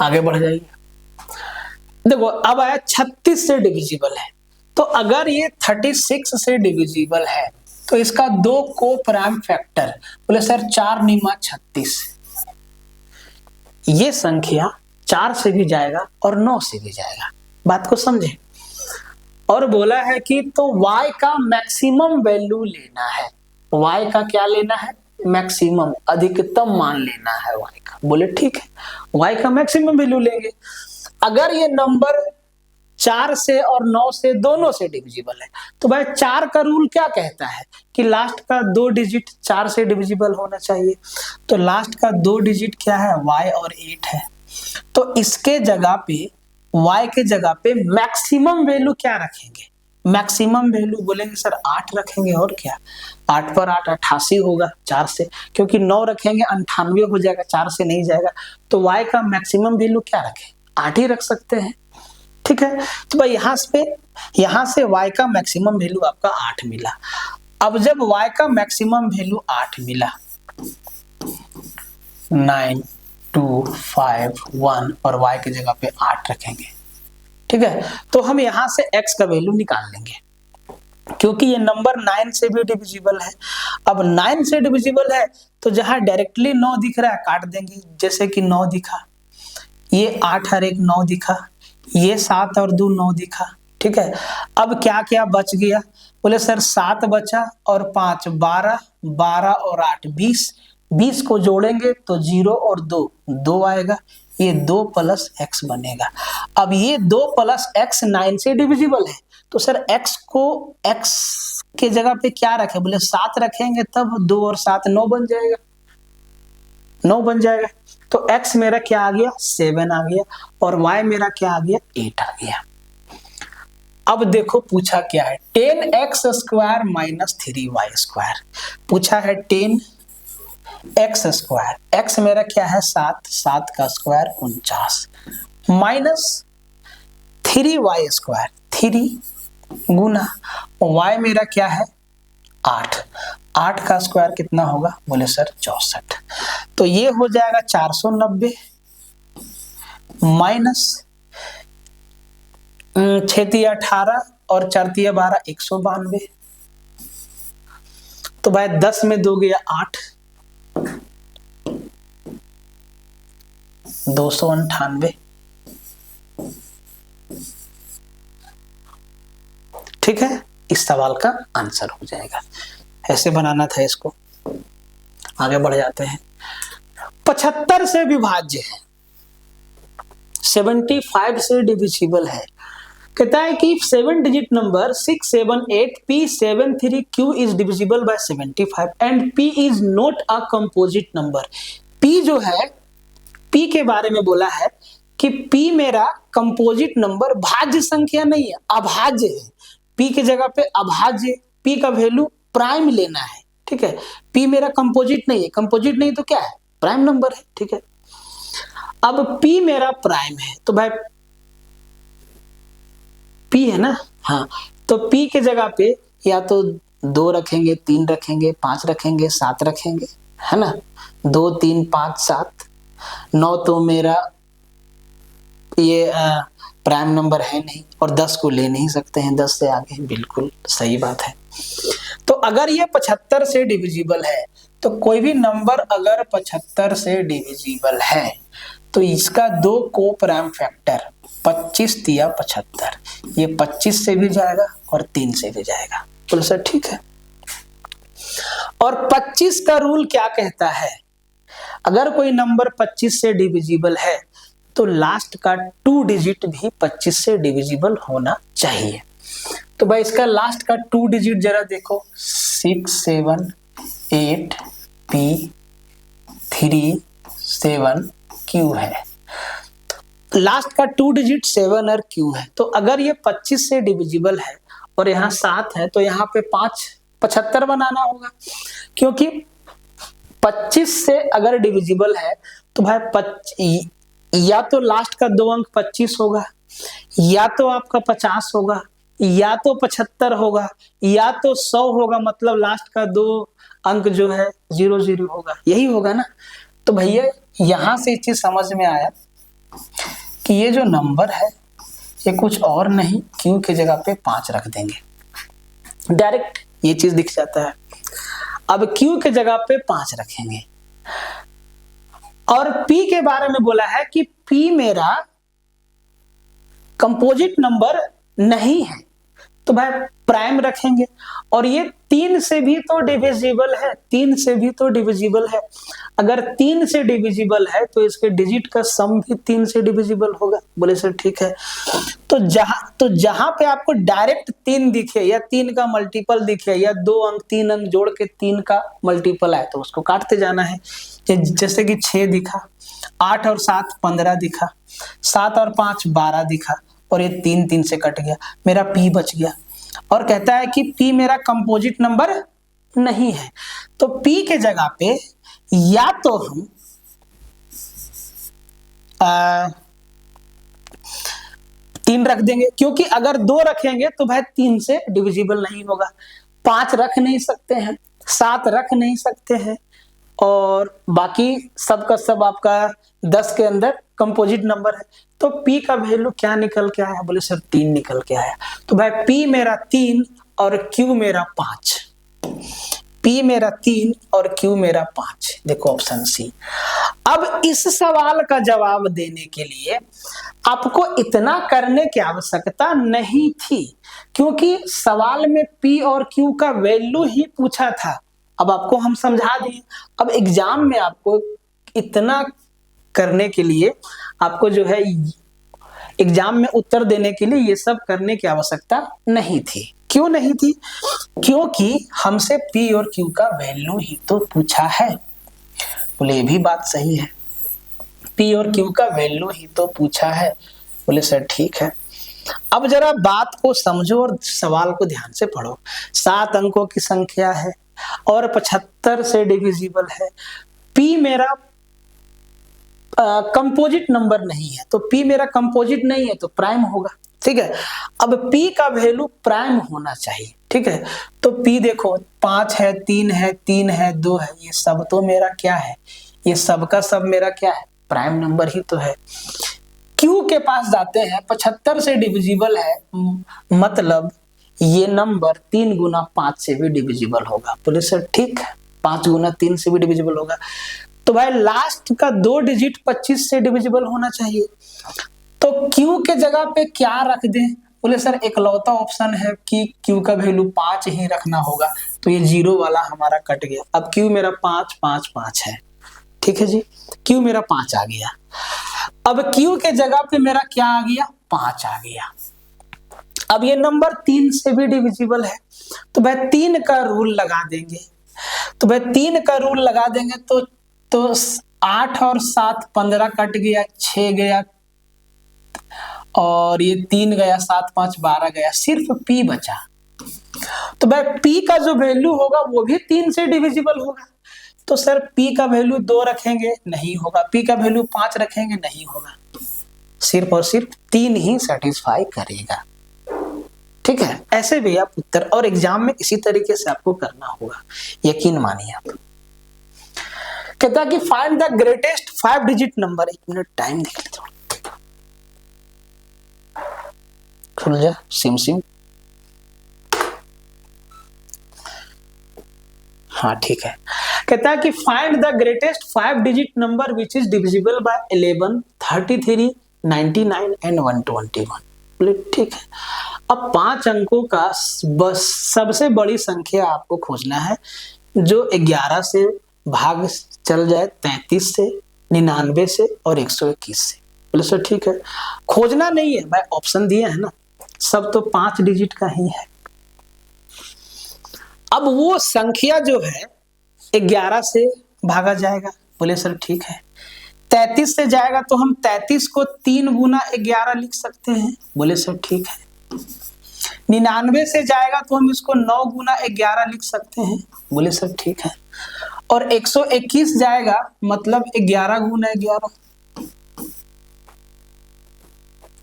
आगे बढ़ जाइए। देखो अब आया 36 से डिविजिबल है, तो अगर ये 36 से डिविजिबल है तो इसका 2 को प्राइम फैक्टर, बोले सर 4 निमा 36, ये संख्या 4 से भी जाएगा और 9 से भी जाएगा। बात को समझे। और बोला है कि तो y का मैक्सिमम वैल्यू लेना है। y का क्या लेना है? मैक्सिमम, अधिकतम मान लेना है y का। बोले ठीक है, y का मैक्सिमम वैल्यू लेंगे। अगर ये नंबर 4 से और 9 से दोनों से डिविजिबल है, तो भाई 4 का रूल क्या कहता है कि लास्ट का 2 डिजिट 4 से डिविजिबल होना चाहिए। तो लास्ट का 2 डिजिट क्या है? y और 8 है। तो इसके जगह पे, y के जगह पे मैक्सिमम वैल्यू क्या रखेंगे? मैक्सिमम वैल्यू बोलेंगे सर 8 रखेंगे, और क्या, 8 पर 8 88 होगा 4 से, क्योंकि 9 रखेंगे 98 हो जाएगा, 4 से नहीं जाएगा। तो y का मैक्सिमम वैल्यू क्या रखें? 8 ही रख सकते हैं। ठीक है, तो भाई यहाँ से y का मैक्सिमम वैल्यू आपका 8 मिला। अब जब y का मैक्सिमम वैल्यू 8 मिला, 9 2 5 1 और y की जगह पे 8 रखेंगे। ठीक है, तो हम यहाँ से x का वैल्यू निकाल लेंगे, क्योंकि ये नंबर 9 से भी डिविजिबल है। अब 9 से डिविजिबल है तो जहां डायरेक्टली 9 दिख रहा है काट देंगे, जैसे कि 9 दिखा, ये 8 और 1 9 दिखा, ये 7 और 2 9 दिखा। ठीक है, अब क्या क्या बच गया? बोले सर 7 बचा और 5 12, 12 और 8 20, 20 को जोड़ेंगे तो 0 और 2 2 आएगा, ये 2 प्लस x बनेगा। अब ये 2 प्लस x 9 से डिविजिबल है, तो सर x को x के जगह पे क्या रखे? बोले 7 रखेंगे, तब 2 और 7 9 बन जाएगा, 9 बन जाएगा। तो x मेरा क्या आ गया? 7 आ गया, और y मेरा क्या आ गया? 8 आ गया। अब देखो पूछा क्या है, 10x square minus 3y square पूछा है। 10x स्क्वायर, x मेरा क्या है? 7, 7 का स्क्वायर 49, माइनस 3y स्क्वायर, 3 गुना y मेरा क्या है? 8, 8 का स्क्वायर कितना होगा? बोले सर 64। तो ये हो जाएगा 490 माइनस 6 18 और 4 12 192। तो भाई 10 में 2 गया 8, 298। ठीक है, इस सवाल का आंसर हो जाएगा। ऐसे बनाना था इसको। आगे बढ़ जाते हैं। 75 से विभाज्य है, 75 से डिविजिबल है। कहता है कि 7 digit number 678 P73Q is divisible bye 75 and P is not a composite number. P जो है, P के बारे में बोला है कि P मेरा कंपोजिट नंबर, भाज्य संख्या नहीं है, अभाज्य है। P की जगह पे अभाज्य, P का वैल्यू प्राइम लेना है। ठीक है, P मेरा कंपोजिट नहीं है, कंपोजिट नहीं तो क्या है? प्राइम नंबर है। ठीक है, अब P मेरा प्राइम है, तो भाई P है ना, हाँ, तो P के जगह पे या तो 2 रखेंगे, 3 रखेंगे, 5 रखेंगे, 7 रखेंगे, है ना। 2 3 5 7 9 तो मेरा ये प्राइम नंबर है नहीं, और 10 को ले नहीं सकते हैं 10 से आगे, बिल्कुल सही बात है। तो अगर ये 75 से डिविजिबल है, तो कोई भी नंबर अगर 75 से डिविजिबल है तो इसका 2 को प्राइम फैक्टर 25 दिया 75, ये 25 से भी जाएगा और 3 से भी जाएगा। बोलो सर ठीक है। और 25 का रूल क्या कहता है, अगर कोई नंबर 25 से डिविजिबल है तो लास्ट का 2 डिजिट भी 25 से डिविजिबल होना चाहिए। तो भाई इसका लास्ट का 2 डिजिट जरा देखो, 6 7 8 P 3 7 Q है। लास्ट का 2 डिजिट 7 और Q है। तो अगर ये 25 से डिविजिबल है और यहाँ 7 है, तो यहाँ पे 5 75 बनाना होगा, क्योंकि 25 से अगर डिविजिबल है तो भाई या तो लास्ट का 2 अंक 25 होगा, या तो आपका 50 होगा, या तो 75 होगा, या तो 100 होगा, मतलब लास्ट का 2 अंक जो है 00 होगा, यही होगा ना। तो भैया यहां से चीज समझ में आया कि ये जो नंबर है ये कुछ और नहीं, Q की जगह पे 5 रख देंगे, डायरेक्ट ये चीज दिख जाता है। अब Q के जगह पे 5 रखेंगे, और P के बारे में बोला है कि P मेरा कंपोजिट नंबर नहीं है, तो भाई प्राइम रखेंगे। और ये 3 से भी तो डिविजिबल है, 3 से भी तो डिविजिबल है। अगर 3 से डिविजिबल है तो इसके डिजिट का सम भी 3 से डिविजिबल होगा। बोले सर ठीक है। तो जहां पे आपको डायरेक्ट 3 दिखे, या 3 का मल्टीपल दिखे, या 2 अंक 3 अंक जोड़ के 3 का मल्टीपल आए, तो उसको काटते जाना है। जैसे कि 6 दिखा, 8 और 7 15 दिखा, 7 और 5 12 दिखा, और ये 3 3 से कट गया, मेरा P बच गया। और कहता है कि P मेरा कंपोजिट नंबर नहीं है, तो P के जगह पे या तो हम 3 रख देंगे, क्योंकि अगर 2 रखेंगे तो भाई 3 से डिविजिबल नहीं होगा। 5 रख नहीं सकते हैं, 7 रख नहीं सकते हैं, और बाकी सब का सब आपका 10 के अंदर कंपोजिट नंबर है। तो P का वैल्यू क्या निकल के आया? बोले सर 3 निकल के आया। तो भाई P मेरा 3 और Q मेरा 5, P मेरा 3 और Q मेरा 5। देखो ऑप्शन सी। अब इस सवाल का जवाब देने के लिए आपको इतना करने की आवश्यकता नहीं थी, क्योंकि सवाल में P और Q का वैल्यू ही पूछा था। अब आपको हम समझा दिए। अब एग्जाम में आपको इतना करने के लिए, आपको जो है एग्जाम में उत्तर देने के लिए ये सब करने की आवश्यकता नहीं थी। क्यों नहीं थी? क्योंकि हमसे P और Q का वैल्यू ही तो पूछा है। बोले ये भी बात सही है, P और Q का वैल्यू ही तो पूछा है। बोले सर ठीक है। अब जरा बात को समझो और सवाल को ध्यान से पढ़ो। 7 अंकों की संख्या है और 75 से डिविजिबल है। P मेरा कंपोजिट नंबर नहीं है, तो P मेरा कंपोजिट नहीं है तो प्राइम होगा। ठीक है। अब P का वैल्यू प्राइम होना चाहिए। ठीक है। तो P देखो 5 है, 3 है, 3 है, 2 है, ये सब तो मेरा क्या है? ये सब का सब मेरा क्या है? प्राइम नंबर ही तो है। Q के पास जाते हैं, 75 से डिविजिबल है, मतलब ये नंबर 3 गुना 5 से भी डिविजिबल होगा। बोले सर ठीक है, 5 गुना 3 से भी डिविजिबल होगा। तो भाई लास्ट का 2 डिजिट 25 से डिविजिबल होना चाहिए। तो Q के जगह पे क्या रख दें? बोले सर इकलौता ऑप्शन है कि Q का वैल्यू 5 ही रखना होगा, तो ये 0 वाला हमारा कट गया। अब Q मेरा 5 5 5 है। ठीक है जी, Q मेरा 5 आ गया। अब Q के जगह पे मेरा क्या आ गया? 5 आ गया। अब ये नंबर 3 से भी डिविजिबल है, तो भाई 3 का रूल लगा देंगे। तो भाई 3 का रूल लगा देंगे तो 8 और 7 15 कट गया, 6 गया, और ये 3 गया, 7 5 12 गया, सिर्फ P बचा। तो भाई P का जो वैल्यू होगा वो भी 3 से डिविजिबल होगा। तो सर P का वैल्यू 2 रखेंगे, नहीं होगा। P का वैल्यू 5 रखेंगे, नहीं होगा। सिर्फ और सिर्फ 3 ही सेटिस्फाई करेगा। ठीक है, ऐसे भी आप उत्तर, और एग्जाम में इसी तरीके से आपको करना होगा, यकीन मानिए आप। कहता कि find the greatest 5 digit number. 1 minute time देख लेते हो, खुल जा सिम सिम। हाँ ठीक है, कहता है कि find the greatest 5 digit number which is divisible bye 11, 33, 99 and 121। बोले ठीक है, अब 5 अंकों का बस सबसे बड़ी संख्या आपको खोजना है जो 11 से भाग चल जाए, 33 से, 99 से और 121 से। बोले सर ठीक है, खोजना नहीं है, मैं ऑप्शन दिए है ना, सब तो 5 डिजिट का ही है। अब वो संख्या जो है 11 से भागा जाएगा। बोले सर ठीक है, 33 से जाएगा तो हम 33 को 3 गुना 11 लिख सकते हैं। बोले सर ठीक है, 99 से जाएगा तो हम इसको 9 गुना 11 लिख सकते हैं। बोले सर ठीक है, और 121 जाएगा मतलब 11 गुना 11,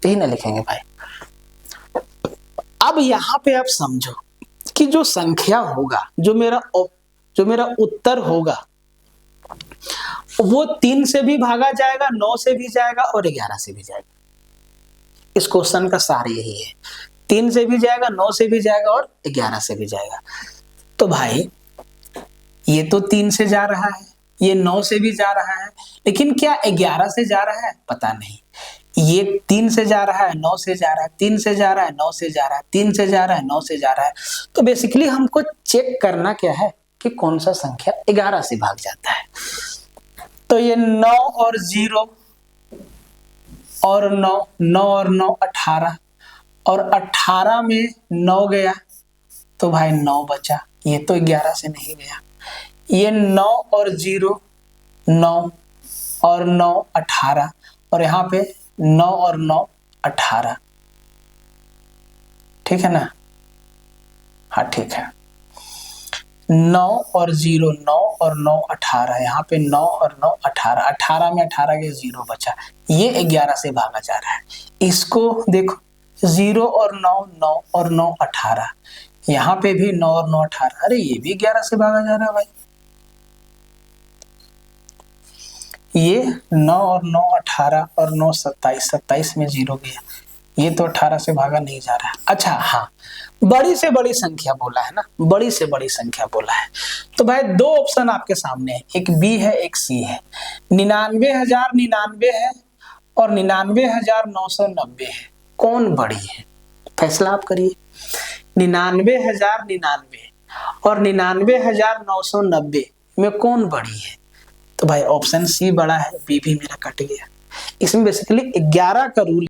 यही ना लिखेंगे भाई। अब यहां पे आप समझो कि जो संख्या होगा, जो मेरा उत्तर होगा, वो 3 से भी भागा जाएगा, 9 से भी जाएगा और 11 से भी जाएगा। इस क्वेश्चन का सार यही है, 3 से भी जाएगा, 9 से भी जाएगा और 11 से भी जाएगा। तो भाई ये तो 3 से जा रहा है, ये 9 से भी जा रहा है, लेकिन क्या 11 से जा रहा है? पता नहीं। ये 3 से जा रहा है, 9 से जा रहा है, 3 से जा रहा है, 9 से जा रहा है, 3 से जा रहा है, 9 से जा रहा है। तो बेसिकली हमको चेक करना क्या है कि कौन सा संख्या 11 से भाग जाता है। तो ये 9 और 0 और 9, 9 और 9 18, और 18 में 9 गया तो भाई 9 बचा, ये तो 11 से नहीं गया। ये 9 और 0, 9 और 9 18, और यहाँ पे 9 और 9 18, ठीक है ना? हाँ ठीक है, 9 और 0, 9 और 9 18, यहाँ पे 9 और 9 18, 18 में 18 के 0 बचा, ये 11 से भागा जा रहा है। इसको देखो, 0 और 9, 9 और 9 18, यहाँ पे भी 9 और 9 18, अरे ये भी 11 से भागा जा रहा है भाई। ये 9 और 9 18 और 9 27, 27 में 0 गया, ये तो 18 से भागा नहीं जा रहा है। अच्छा हाँ, बड़ी से बड़ी संख्या बोला है ना, बड़ी से बड़ी संख्या बोला है, तो भाई 2 ऑप्शन आपके सामने है, एक बी है एक सी है। 99,099 है और 99,990 है, कौन बड़ी है? फैसला आप करिए। 99,099 और 99,990 में कौन बड़ी है? तो भाई ऑप्शन सी बड़ा है, बी भी मेरा कट गया। इसमें बेसिकली 11 का रूल